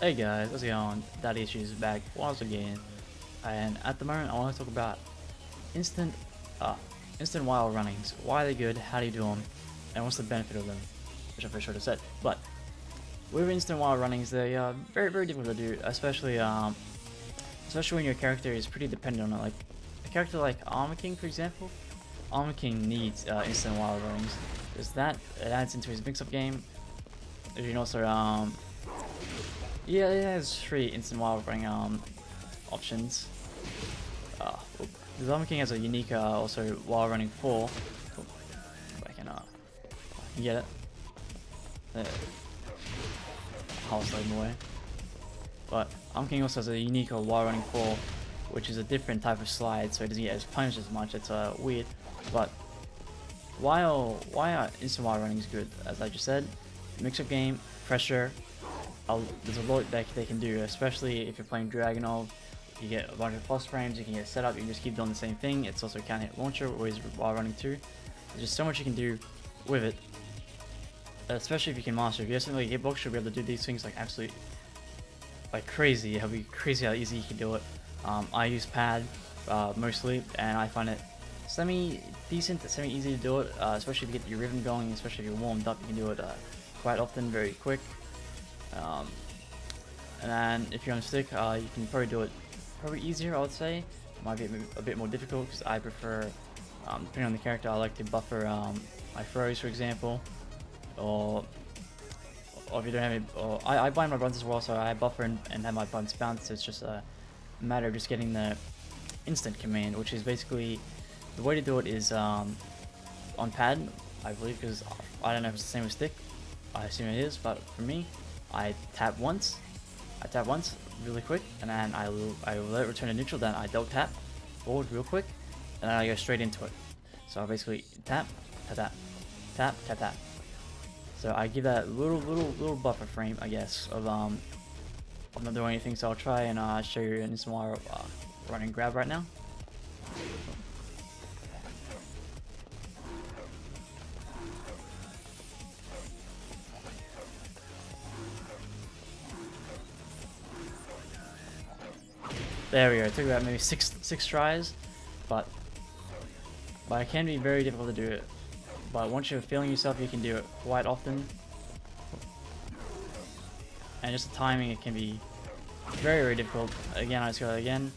Hey guys, how's it going? Daddy Issues is back once again, and at the moment I want to talk about instant, uh, instant wild runnings. Why are they good? How do you do them? And what's the benefit of them? Which I for sure have said. But with instant wild runnings, they are very difficult to do, especially when your character is pretty dependent on it. Like a character like Armor King, for example. Armor King needs instant wild runnings. Because that it adds into his mix-up game. You can also yeah, it has 3 instant wild running options. The Zombie King has a unique also wild running 4. If I can get it. I'll slide him away. But Zombie King also has a unique wild running 4, which is a different type of slide, so it doesn't get as punished as much. It's weird. But why are instant wild runnings good? As I just said, mix-up game, pressure. There's a lot that they can do, especially if you're playing Dragunov. You get a bunch of plus frames, you can get set up, you can just keep doing the same thing. It's also can hit launcher, always while running too. There's just so much you can do with it, especially if you can master. If you have something like Hitbox, you'll be able to do these things like absolutely like crazy. It'll be crazy how easy you can do it. I use pad mostly, and I find it semi-decent, semi-easy to do it, especially if you get your rhythm going, especially if you're warmed up, you can do it quite often, very quick. And then if you're on stick, you can probably do it easier, I would say. It might be a bit more difficult because I prefer, depending on the character, I like to buffer my throws, for example, or if you don't have any, or I bind my buttons as well, so I buffer and have my buttons bounce. So it's just a matter of just getting the instant command, which is basically the way to do it is on pad, I believe, because I don't know if it's the same with stick. I assume it is, but for me, I tap once really quick, and then I will let it return to neutral, then I double tap forward real quick, and then I go straight into it. So I basically tap, tap, tap, tap, tap. So I give that little buffer frame, I guess, of I'm not doing anything, so I'll try and show you an instant wire running grab right now. There we go. It took about maybe six tries, but it can be very difficult to do it. But once you're feeling yourself, you can do it quite often. And just the timing, it can be very difficult. Again, I just go again.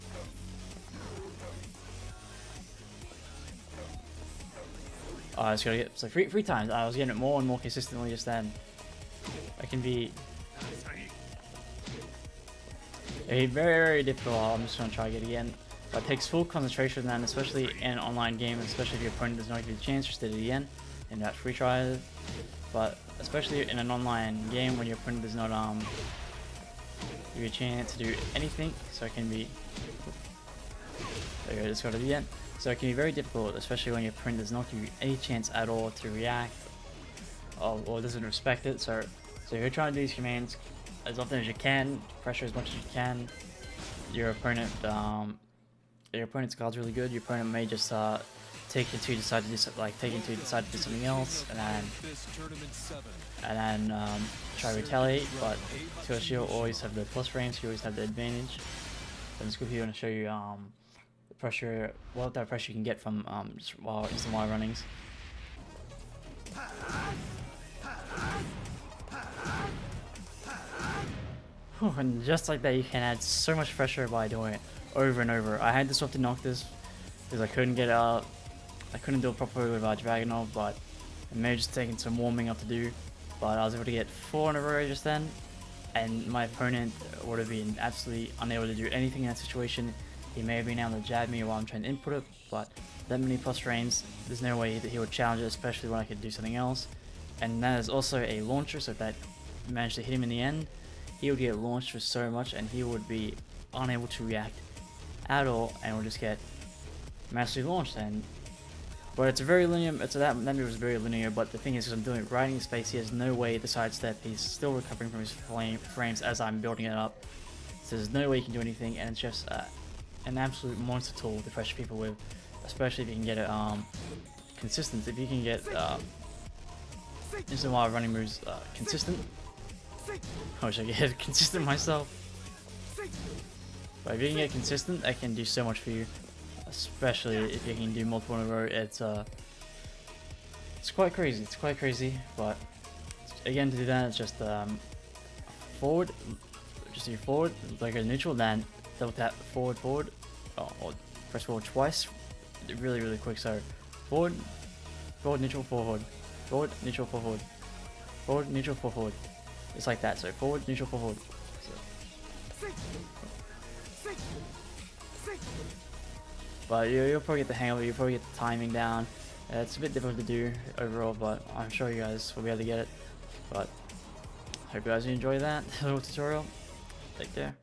I just gotta get so three times. I was getting it more and more consistently just then. It can be very difficult. I'm just gonna try it again. But it takes full concentration then, especially in an online game, especially if your opponent does not give you a chance, just did it again in that free try. But especially in an online game when your opponent does not give you a chance to do anything, so it can be there you go, just got it again. So it can be very difficult, especially when your opponent does not give you any chance at all to react or doesn't respect it. So if you're trying to do these commands as often as you can, pressure as much as you can, your opponent's card's really good. Your opponent may just take into decide to do something else, and then try to retaliate. But because you always have the plus frames, you always have the advantage. So in this group here, I'm going to show you the pressure, what type of pressure you can get from just instant wire runnings. And just like that, you can add so much pressure by doing it over and over. I had to swap to Noctis because I couldn't get I couldn't do it properly with Dragunov, but it may have just taken some warming up to do. But I was able to get 4 in a row just then, and my opponent would have been absolutely unable to do anything in that situation. He may have been able to jab me while I'm trying to input it, but that many plus frames, there's no way that he would challenge it, especially when I could do something else. And that is also a launcher, so if that managed to hit him in the end, he would get launched for so much, and he would be unable to react at all, and would just get massively launched. But it's a very linear. That move was very linear. But the thing is, because I'm doing it right in space, he has no way to sidestep. He's still recovering from his frames as I'm building it up. So there's no way he can do anything, and it's just an absolute monster tool to pressure people with, especially if you can get it consistent. If you can get instant wild running moves consistent, I wish I could get consistent myself. But if you can get consistent, I can do so much for you. Especially if you can do multiple in a row. It's quite crazy. It's quite crazy. But again, to do that, it's just forward. Just do forward, like a neutral, then double tap forward, forward, or press forward twice. Really, really quick. So forward, forward, neutral, forward, forward, neutral, forward, forward, neutral, forward. It's like that. So forward, neutral, forward. So. But you'll probably get the hang of it. You'll probably get the timing down. It's a bit difficult to do overall, but I'm sure you guys will be able to get it. But hope you guys enjoy that little tutorial. Take care.